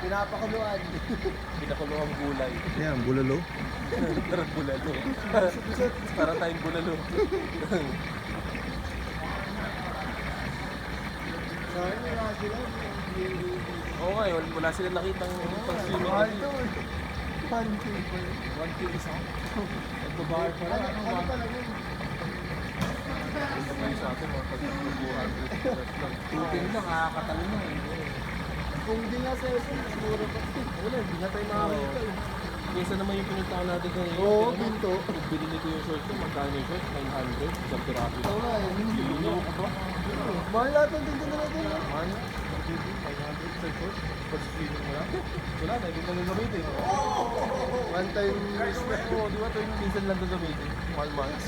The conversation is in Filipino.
Pinapakuluan. Pinakulong gulay. Yan, bulalo. Parang bulalo. Para tayong bulalo. Sayang wala sila. Oo nga, wala sila nakitang pag-swimming. Mahal to eh. 1K. 1K isa. Nagbabayad pa lang. Ano pala yun? Ano sa atin, mga pag-200 lang. 2K lang, nakakatalo na eh. Kung di nga sa SM, siguro pa. Wala, hindi na tayo makakita eh. Kesa naman yung pinuntahan natin kanina. Oo, Tingnan mo, pinto. Pag binili ko yung short ko, magkano yung short? 900, isang piraso. Ito nga eh. Sino ko ba? Mahal lahat ng tingin na natin. Ano? 500 sa short? Pag swimming mo lang? Wala na, hindi na gagamitin. One time use na. Oo, di ba ito yung minsan lang gagamitin? 1 month.